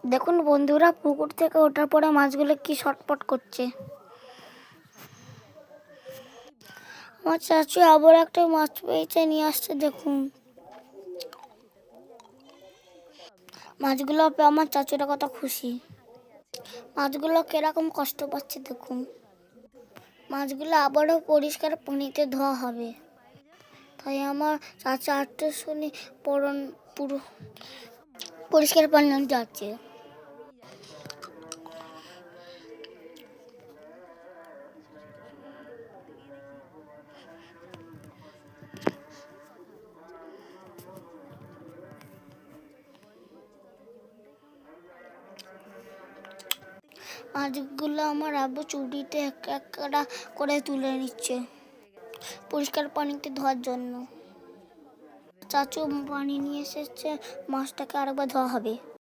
দেখুন বন্ধুরা, পুকুর থেকে ওঠার পরে মাছগুলো কি ছটপট করছে। আমার চাচু আবার একটা মাছ পেয়েছে, নিয়ে আসছে। দেখুন মাছগুলো পেয়ে আমার চাচুরা কত খুশি। মাছগুলো কিরকম কষ্ট পাচ্ছে দেখুন। মাছগুলো আবারও পরিষ্কার পানিতে ধোয়া হবে, তাই আমার চাচা আটটা শুনে পুরো পরিষ্কার পানি যাচ্ছে। মাছগুলো আমার আব্বু চুড়িতে এক একটা করে তুলে নিচ্ছে পরিষ্কার পানিতে ধোয়ার জন্য। চাচু পানি নিয়ে এসেছে, মাছটাকে আরেকবার ধোয়া হবে।